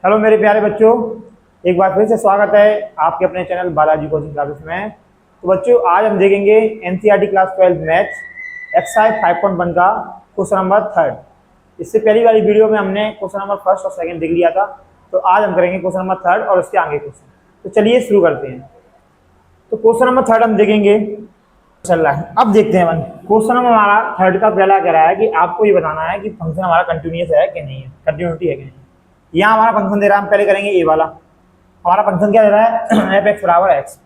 Hello मेरे प्यारे बच्चों, एक बार फिर से स्वागत है आपके अपने चैनल बालाजी कोचिंग क्लासेस में। तो बच्चों, आज हम देखेंगे एनसीईआरटी क्लास 12 मैथ्स एक्सरसाइज 5.1 का क्वेश्चन नंबर 3। इससे पहली वाली वीडियो में हमने क्वेश्चन नंबर 1 और 2 देख लिया था। तो आज हम करेंगे क्वेश्चन नंबर 3 और उसके आगे क्वेश्चन। तो चलिए शुरू करते हैं। तो क्वेश्चन नंबर 3 हम देखेंगे, चल रहा है। अब देखते हैं क्वेश्चन नंबर हमारा 3 का पहला कह रहा है कि आपको ये बताना है कि फंक्शन हमारा कंटिन्यूअस है कि नहीं है, कंटिन्यूटी है कि नहीं। यहाँ हमारा फंक्शन दे रहा है, हम पहले करेंगे ए वाला। हमारा फंक्शन क्या दे रहा है, एफ एक्स बराबर एक्स।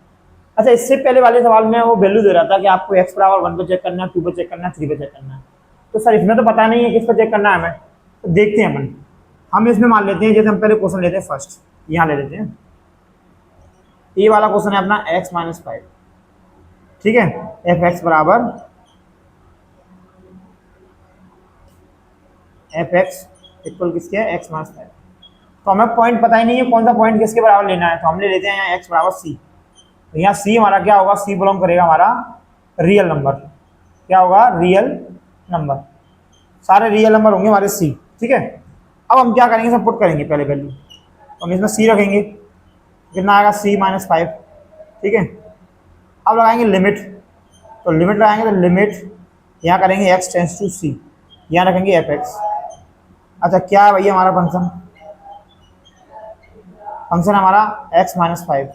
अच्छा, इससे पहले वाले सवाल में वो वैल्यू दे रहा था कि आपको एक्स बराबर 1 पे चेक करना है, 2 पे चेक करना है, 3 पे चेक करना है। तो सर इसमें तो पता नहीं है किस पे चेक करना है हमें। तो देखते हैं हम इसमें मान लेते हैं, जैसे हम पहले क्वेश्चन लेते हैं फर्स्ट, यहाँ ले लेते हैं। ये वाला क्वेश्चन है अपना एक्स माइनस 5, ठीक है। एफ एक्स बराबर एफ एक्स इक्वल किसके है, एक्स माइनस 5। तो हमें पॉइंट पता ही नहीं है कौन सा पॉइंट किसके बराबर लेना है, तो हम ले लेते हैं यहाँ एक्स बराबर सी। तो यहाँ सी हमारा क्या होगा, सी बिलोंग करेगा हमारा रियल नंबर। क्या होगा, रियल नंबर। सारे रियल नंबर होंगे हमारे सी, ठीक है। अब हम क्या करेंगे, सब पुट करेंगे पहले वैल्यू। तो हम इसमें सी रखेंगे, कितना आएगा सी माइनस 5, ठीक है। अब लगाएंगे लिमिट, तो लिमिट लगाएंगे तो लिमिट यहाँ करेंगे एक्स टेंस टू सी, यहाँ रखेंगे एफ एक्स। अच्छा, क्या है भैया हमारा फंक्शन हमारा x माइनस 5।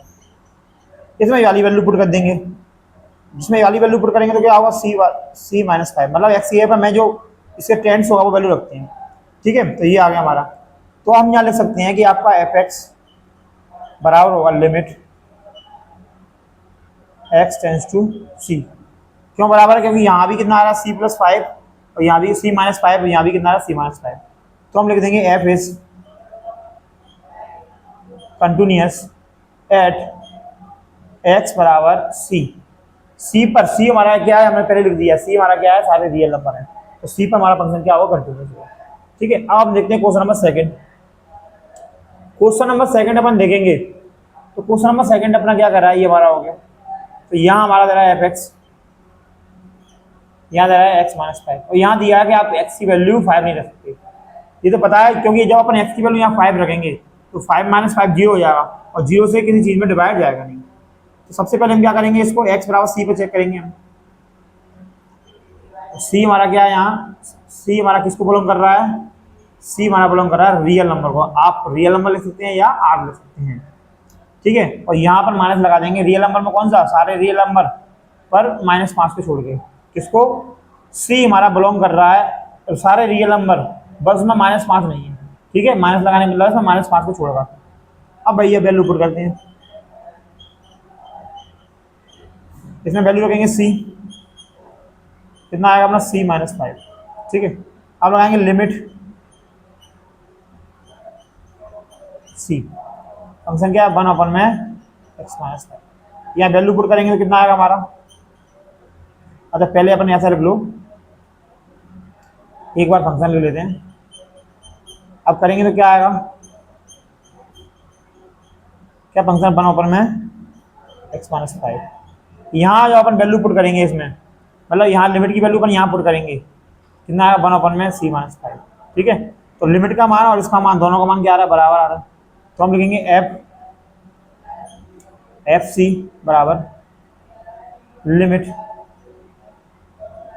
इसमें वाली वैल्यू पुट कर देंगे, जिसमें वाली वैल्यू पुट करेंगे तो क्या होगा, सी माइनस 5, मतलब एक्स ये पर मैं जो इसके टेंस होगा वो वैल्यू रखते हैं, ठीक है। तो ये आ गया हमारा। तो हम यहाँ लिख सकते हैं कि आपका एफ एक्स बराबर होगा लिमिट एक्स टेंस टू सी। क्यों बराबर है, क्योंकि यहाँ भी कितना आ रहा है सी प्लस 5 और यहाँ भी सी माइनस 5 और यहाँ भी कितना आ रहा है सी माइनस 5। तो हम लिख देंगे F is continuous at x बराबर सी। सी पर सी हमारा क्या है, हमने पहले लिख दिया, सी हमारा क्या है, सारे रियल नंबर है। तो सी पर हमारा फंक्शन क्या होगा, कंटिन्यूअस होगा, ठीक है। अब हम देखते हैं क्वेश्चन नंबर 2। क्वेश्चन नंबर 2 अपन देखेंगे। तो क्वेश्चन नंबर 2 अपना क्या कर रहा है, ये हमारा हो गया। तो यहाँ हमारा दे रहा है एफ एक्स, यहाँ दे रहा है एक्स माइनस 5 और यहाँ दिया है कि आप एक्स की वैल्यू 5 नहीं रख सकते। ये तो पता है, क्योंकि जब अपन एक्स की वैल्यू यहाँ 5 रखेंगे तो 5 माइनस 5 जीरो हो जाएगा और जीरो से किसी चीज में डिवाइड जाएगा नहीं। तो सबसे पहले हम क्या करेंगे, इसको x बराबर सी पे चेक करेंगे हम। सी हमारा क्या है, यहाँ सी हमारा किसको बिलोंग कर रहा है, सी हमारा बिलोंग कर रहा है रियल नंबर को। आप रियल नंबर लिख सकते हैं या आर लिख सकते हैं, ठीक है। और यहाँ पर माइनस लगा देंगे, रियल नंबर में कौन सा, सारे रियल नंबर पर -5 को छोड़ के। किसको, सी हमारा बिलोंग कर रहा है तो सारे रियल नंबर, बस में -5 नहीं है, ठीक है। माइनस लगाने में मतलब -5 को छोड़ेगा। अब भैया वैल्यू पुट करते हैं, इसमें वैल्यू रखेंगे सी, कितना आएगा अपना सी माइनस 5, ठीक है। अब लगाएंगे लिमिट सी, फंक्शन क्या है 1 अपन में एक्स माइनस 5। यहाँ वैल्यू पुट करेंगे तो कितना आएगा हमारा। अच्छा, पहले अपन ऐसा लिख लो, एक बार फंक्शन ले लेते हैं। अब करेंगे तो क्या आएगा, क्या फंक्शन 1 अपन में एक्स माइनस 5। यहाँ जो अपन वैल्यू पुट करेंगे इसमें, मतलब यहाँ लिमिट की वैल्यू अपन यहाँ पुट करेंगे, कितना आएगा 1 अपन में सी माइनस 5, ठीक है। तो लिमिट का मान और इसका मान, दोनों का मान क्या आ रहा है, बराबर आ रहा है। तो हम लिखेंगे एफ सी बराबर limit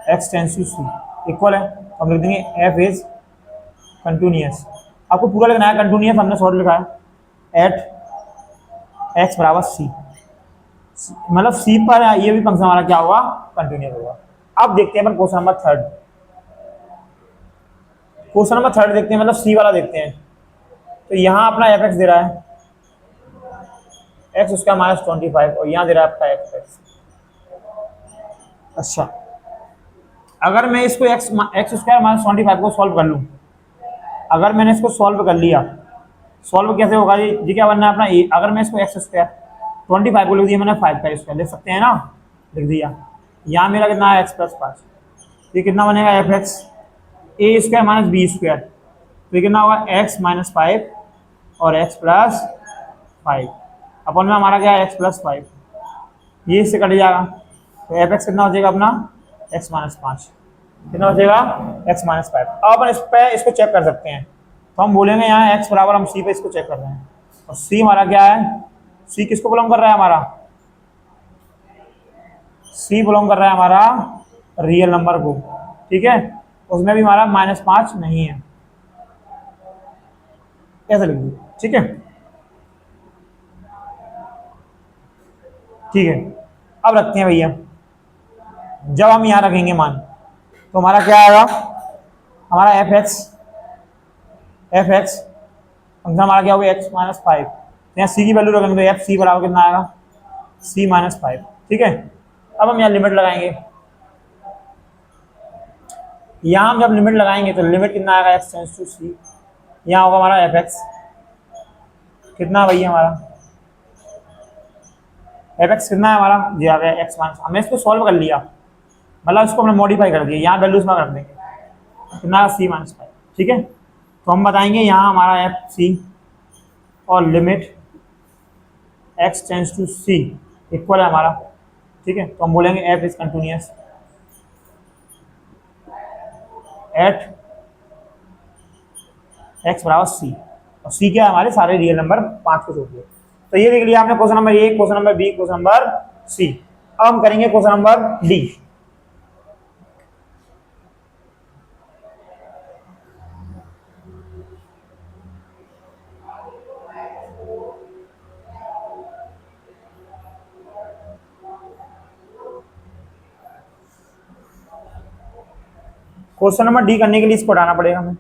x tends to c equal है। तो हम लिख देंगे एफ इज कंटिन्यूअस। आपको पूरा लिखना है कंटिन्यूअस, हमने शॉर्ट लिखा है एट एक्स बराबर सी, मतलब सी पर ये भी फंक्शन हमारा क्या होगा, कंटिन्यूअस होगा। अब देखते हैं अपन क्वेश्चन नंबर 3। क्वेश्चन नंबर 3 देखते हैं, मतलब सी वाला देखते हैं। तो यहाँ अपना एफ एक्स दे रहा है एक्स उसका -25 और यहाँ दे रहा है आपका एफ एक्स। अच्छा, अगर मैं इसको एक्स स्क्वायर -25 को सॉल्व कर लूँ, अगर मैंने इसको सॉल्व कर लिया, सॉल्व कैसे होगा जी क्या बनना है अपना, अगर मैं इसको एक्स स्क्वायर 25 को लिख दिया मैंने 5 का स्क्वायर, लिख सकते हैं ना, लिख दिया। यहाँ मेरा कितना है एक्स प्लस 5, ये कितना बनेगा एफ एक्स ए स्क्वायर माइनस बी स्क्वायर। तो ये कितना होगा एक्स माइनस 5 और एक्स प्लस 5 अपन में हमारा क्या है एक्स प्लस 5, ये इससे कट जाएगा। तो एफ एक्स कितना हो जाएगा अपना एक्स माइनस 5, कितना हो जाएगा एक्स माइनस 5। अब अपन इस पर इसको चेक कर सकते हैं। तो हम बोलेंगे यहाँ x बराबर, हम c पे इसको चेक कर रहे हैं, और c हमारा क्या है, c किसको बिलोंग कर रहा है हमारा, c बिलोंग कर रहा है हमारा रियल नंबर को, ठीक है। उसमें भी हमारा -5 नहीं है, ऐसे लिख दीजिए, ठीक है। ठीक है, अब रखते हैं भैया, जब हम यहाँ रखेंगे मान, तो हमारा क्या आएगा, हमारा एफ एक्स फंक्शन हमारा क्या होगा, x-5। यहाँ सी की वैल्यू रखेंगे तो एफ सी बराबर कितना आएगा, c-5, ठीक है। अब हम यहाँ लिमिट लगाएंगे, यहाँ हम जब लिमिट लगाएंगे तो लिमिट कितना आएगा, x टेंड्स टू c, यहाँ होगा हमारा एफ एक्स कितना भैया, हमारा एफ एक्स कितना है हमारा, जी आ गया x-, हमने इसको सॉल्व कर लिया, मतलब इसको हमने मॉडिफाई कर दिया, यहाँ वैल्यूज में रख देंगे कितना, c-5, ठीक है। तो हम बताएंगे यहाँ हमारा एफ सी और limit x tends to c equal है हमारा, ठीक है। तो हम बोलेंगे f is continuous at x बराबर c, और c क्या है, हमारे सारे रियल नंबर 5 को छोड़ दिए। तो ये देख लिया आपने question number a, question number b, question number c. अब हम करेंगे question number d. Question number d करने के लिए इसको हटाना पड़ेगा हमें,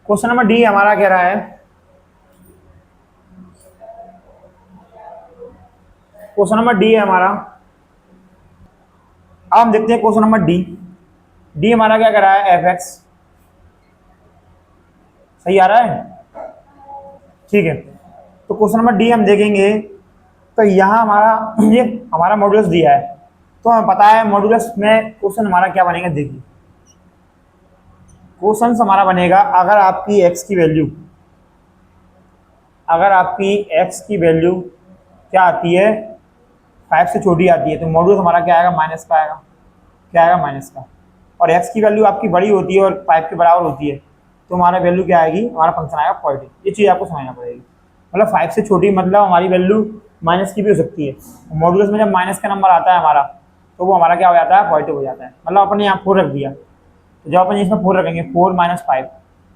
क्वेश्चन नंबर डी हमारा कह रहा है, क्वेश्चन नंबर डी है हमारा। अब हम देखते हैं क्वेश्चन नंबर डी। डी हमारा क्या कर रहा है, एफ एक्स, सही आ रहा है, ठीक है। तो क्वेश्चन नंबर डी हम देखेंगे तो यहाँ हमारा ये हमारा मॉड्यूलस दिया है, तो हमें पता है मॉड्यूलस में क्वेश्चन हमारा क्या बनेगा, देखिए क्वेश्चन हमारा बनेगा, अगर आपकी x की वैल्यू, अगर आपकी x की वैल्यू क्या आती है, 5 से छोटी आती है, तो मॉड्यूलस हमारा क्या आएगा, माइनस का आएगा, क्या आएगा, माइनस का। और x की वैल्यू आपकी बड़ी होती है और 5 के बराबर होती है, तो हमारा वैल्यू क्या आएगी, हमारा फंक्शन आएगा पॉजिटिव। ये चीज़ आपको समझना पड़ेगी, मतलब 5 से छोटी मतलब हमारी वैल्यू माइनस की भी हो सकती है। मॉड्यूलस में जब माइनस का नंबर आता है हमारा, तो वो हमारा क्या हो जाता है, पॉजिटिव हो जाता है। मतलब अपने यहाँ 4 रख दिया, तो जब अपन इसमें 4 रखेंगे, 4 - 5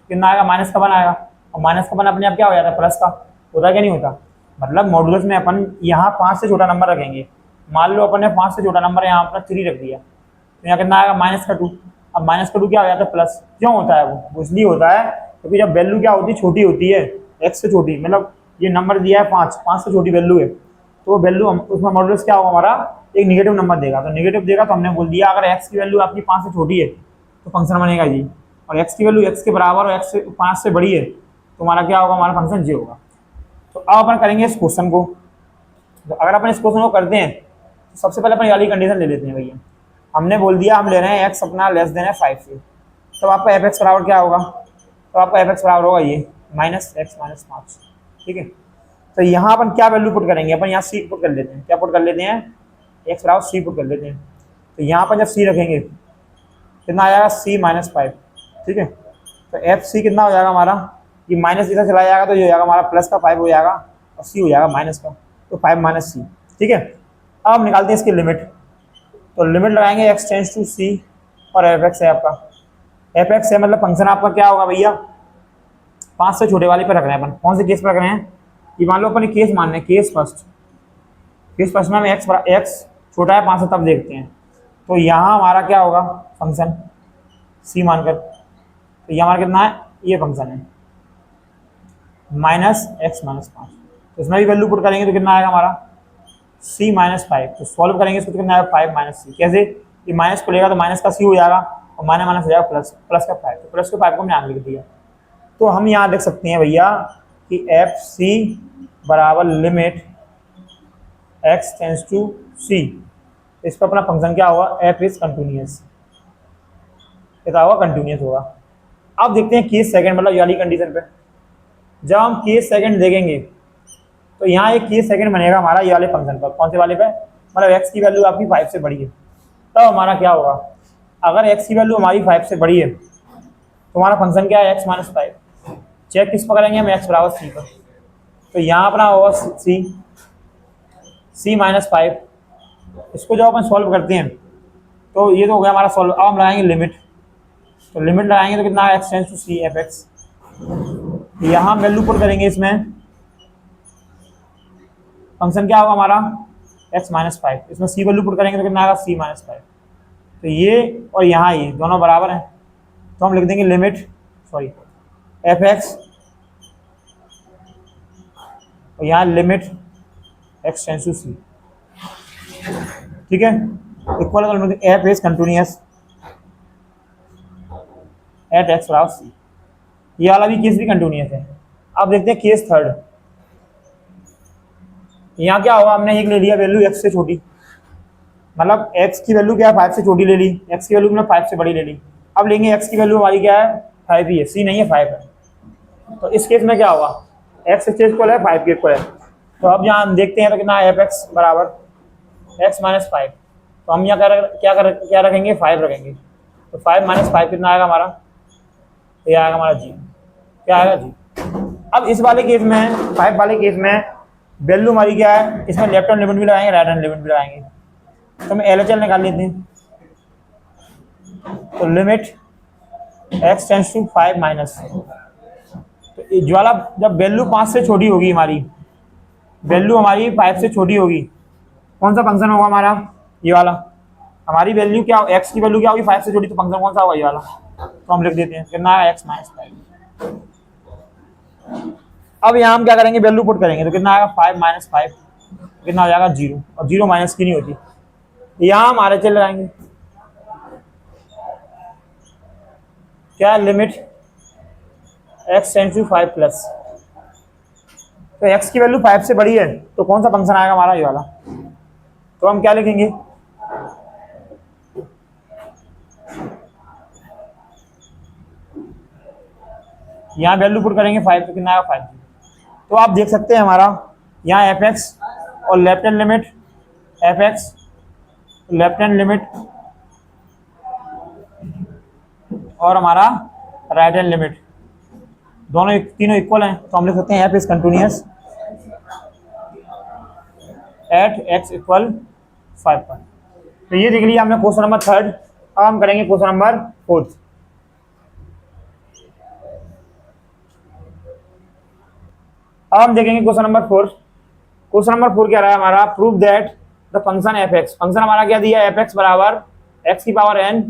कितना आएगा, माइनस का 1 आएगा, और माइनस का 1 अपने आप क्या हो जाता है, प्लस का होता है, क्या नहीं होता। मतलब मॉड्यूलस में अपन यहाँ 5 से छोटा नंबर रखेंगे, मान लो अपन ने 5 से छोटा नंबर यहाँ अपना 3 रख दिया, तो यहाँ कितना आएगा, -2। अब -2 क्या हो जाता है, प्लस। क्यों होता है वो इसलिए होता है क्योंकि जब वैल्यू क्या होती है, छोटी होती है, x से छोटी, मतलब ये नंबर दिया है 5 से छोटी वैल्यू है, तो वो वैल्यू उसमें मॉड्यूलस क्या होगा हमारा, एक निगेटिव नंबर देगा। तो निगेटिव देगा तो हमने बोल दिया अगर x की वैल्यू आपकी 5 से छोटी है तो फंक्शन बनेगा जी, और x की वैल्यू x के बराबर और x से 5 से बड़ी है तो हमारा क्या होगा, हमारा फंक्शन जी होगा। तो अब अपन करेंगे इस क्वेश्चन को। तो अगर अपन इस क्वेश्चन को करते हैं तो सबसे पहले अपन वाली कंडीशन ले लेते हैं भैया। हमने बोल दिया हम ले रहे हैं x अपना लेस देन है 5 से, तो आपका एफ एक्स बराबर क्या होगा, तो आपका एफ एक्स बराबर होगा ये -x - 5, ठीक है। तो यहाँ अपन क्या वैल्यू पुट करेंगे, अपन यहाँ c पुट कर लेते हैं, क्या पुट कर लेते हैं, x बराबर c पुट कर लेते हैं। तो यहाँ पर जब c रखेंगे कितना आ जाएगा, c-5, ठीक है। तो एफ सी कितना हो जाएगा हमारा, ये माइनस इधर चला जाएगा तो ये हो जाएगा हमारा प्लस का 5 हो जाएगा, और सी हो जाएगा माइनस का, तो 5 - c, ठीक है। अब हम निकालते हैं इसकी लिमिट। तो लिमिट लगाएंगे x टेंड्स टू c, और एफ एक्स है आपका, एफ एक्स है मतलब फंक्शन आपका क्या होगा भैया, 5 से छोटे वाले पे रख रहे हैं अपन। कौन से केस पे रख रहे हैं, ये मान लो अपन केस मान रहे हैं, केस फर्स्ट में हम x छोटा है 5 से तब देखते हैं। तो यहाँ हमारा क्या होगा फंक्शन c मानकर, तो ये हमारा कितना है, ये फंक्शन है -x - 5। तो इसमें भी वैल्यू पुट करेंगे तो कितना आएगा हमारा c-5। तो सॉल्व करेंगे इसको तो कितना आएगा 5 - c। कैसे, ये माइनस को लेगा तो माइनस का c हो जाएगा, और माइनस हो जाएगा प्लस का 5। तो प्लस के 5 को हमने आगे लिख दिया। तो हम यहाँ देख सकते हैं भैया कि एफ सी बराबर limit x tends to c, इस पर अपना फंक्शन क्या होगा, एफ इज कंटिन्यूअस, कितना होगा, कंटिन्यूअस होगा। अब देखते हैं केस सेकंड, मतलब वाली कंडीशन पे। जब हम केस सेकंड देखेंगे तो यहाँ एक केस सेकंड बनेगा हमारा ये वाले फंक्शन पर। कौन से वाले पे? मतलब एक्स की वैल्यू आपकी 5 से बड़ी है, तब हमारा क्या होगा? अगर एक्स की वैल्यू हमारी 5 से बड़ी है तो हमारा फंक्शन क्या है? X minus 5। चेक किस पर करेंगे हम? एक्स बराबर सी पर। तो यहाँ अपना होगा सी माइनस 5। इसको जब अपन सॉल्व करते हैं तो ये तो हो गया हमारा सॉल्व। अब हम लगाएंगे लिमिट। तो लिमिट लगाएंगे तो कितना? X tends to c f x. यहाँ वैल्यू पुट करेंगे इसमें, फंक्शन क्या होगा हमारा? X minus 5। इसमें सी वैल्यू पुट करेंगे तो कितना आएगा? C minus 5। तो ये और यहाँ ये दोनों बराबर हैं, तो हम लिख देंगे लिमिट एफ एक्स, और यहाँ लिमिट एक्स टेंस टू सी। ठीक है, equal F is continuous at x बराबर सी। ये वाला भी केस भी कंटिन्यूअस है। अब देखते हैं केस थर्ड। यहाँ क्या होगा? हमने एक ले लिया वैल्यू एक्स से छोटी, मतलब एक्स की वैल्यू क्या है? 5 से छोटी ले ली, एक्स की वैल्यू हमने 5 से बड़ी ले ली। अब लेंगे एक्स की वैल्यू हमारी क्या है? 5 ही है, सी नहीं है 5 है। तो इस केस में क्या होगा? एक्स इसके इक्वल है 5 के इक्वल है। तो अब यहाँ हम देखते हैं तो कितना एफ एक्स बराबर एक्स माइनस 5। तो हम यहाँ क्या रखेंगे? 5 रखेंगे। तो 5 माइनस 5 कितना आएगा हमारा? ये आएगा हमारा जी। क्या आएगा? जी। अब इस वाले केस में 5 वाले केस में वैल्यू हमारी क्या है? इसमें लेफ्ट हैंड लिमिट भी लगाएंगे, राइट हैंड लिमिट भी लगाएंगे। तो हम LHL निकाल लेते हैं। तो limit x tends to 5 minus, तो ज्वाला जब वैल्यू 5 से छोटी होगी, हमारी वैल्यू हमारी 5 से छोटी होगी, कौन सा फंक्शन होगा हमारा? ये वाला। हमारी वैल्यू क्या, एक्स की वैल्यू क्या होगी? 5 से छोटी, तो फंक्शन कौन सा होगा? ये वाला। तो हम लिख देते हैं कितना है? X minus 5। अब यहाँ हम क्या करेंगे? वैल्यू पुट करेंगे तो कितना आएगा? 5 माइनस 5 कितना हो जाएगा? 0। और 0 माइनस की नहीं होती। यहाँ हम RHL लगाएंगे। क्या limit x tends to 5 plus, तो एक्स की वैल्यू 5 से बड़ी है तो कौन सा फंक्शन आएगा हमारा? ये वाला। तो हम क्या लिखेंगे? यहाँ वैल्यू पुट करेंगे 5 तो कितना आएगा? 5। तो आप देख सकते हैं हमारा यहाँ एफ एक्स और left hand limit F x, left hand limit और हमारा राइट हैंड लिमिट, दोनों तीनों इक्वल हैं। तो हम लिख सकते हैं F is continuous at x equal 5 पर। तो ये देख लिया हमने क्वेश्चन नंबर 3। अब हम करेंगे क्वेश्चन नंबर 4। अब हम देखेंगे क्वेश्चन नंबर 4। क्वेश्चन नंबर 4 क्या रहा है हमारा? Prove that the function F x, function हमारा क्या दिया? एफ एक्स बराबर एक्स की पावर n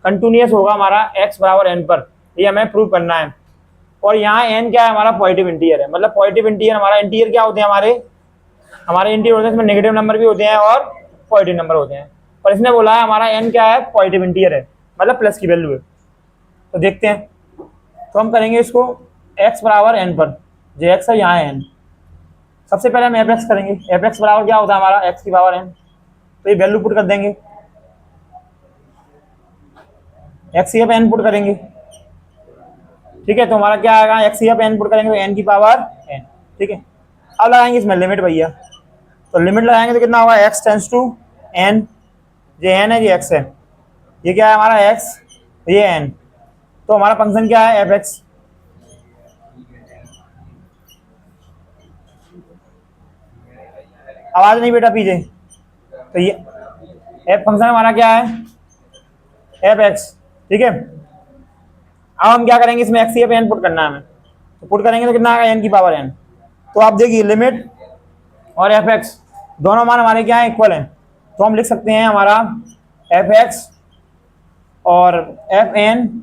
कंटिन्यूअस होगा हमारा x बराबर n पर। ये हमें प्रूव करना है। और यहाँ n क्या है? हमारा पॉजिटिव इंटीजर है। मतलब पॉजिटिव इंटीजर, हमारा इंटीजर क्या होते हैं? हमारे इंटीजर होते हैं, इसमें नेगेटिव नंबर भी होते हैं और पॉजिटिव नंबर होते हैं। पर इसने बोला है हमारा n क्या है? पॉजिटिव इंटीजर है, मतलब प्लस की वैल्यू है। तो देखते हैं। तो हम करेंगे इसको x बराबर n पर, जो x है यहाँ है n। सबसे पहले हम एफ एक्स करेंगे। एफ एक्स बराबर क्या होता है हमारा? एक्स की पावर n। तो ये वैल्यू पुट कर देंगे, एक्स की n पुट करेंगे। ठीक है, तो हमारा क्या आएगा? एक्स की n पुट करेंगे तो n की पावर n। ठीक है, अब लगाएंगे इसमें लिमिट भैया। तो लिमिट लगाएंगे तो कितना होगा? एक्स टेंस टू n, ये n है, ये x है, ये क्या है हमारा? x, ये n। तो हमारा फंक्शन क्या है? F x. आवाज नहीं बेटा पीछे। तो ये एफ फंक्शन हमारा क्या है? F x. ठीक है, अब हम क्या करेंगे? इसमें एक्स की एन पुट करना है हमें। तो पुट करेंगे तो कितना आएगा? एन की पावर n। तो आप देखिए लिमिट और एफ एक्स दोनों मान हमारे क्या है? इक्वल हैं। तो हम लिख सकते हैं हमारा एफ एक्स और एफ एन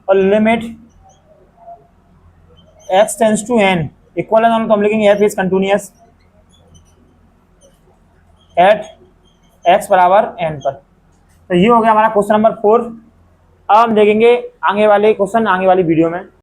और limit x tends to n equal है दोनों। तो हम लिखेंगे f is continuous at x बराबर n पर। तो ये हो गया हमारा क्वेश्चन नंबर 4। अब हम देखेंगे आगे वाले क्वेश्चन आगे वाली वीडियो में।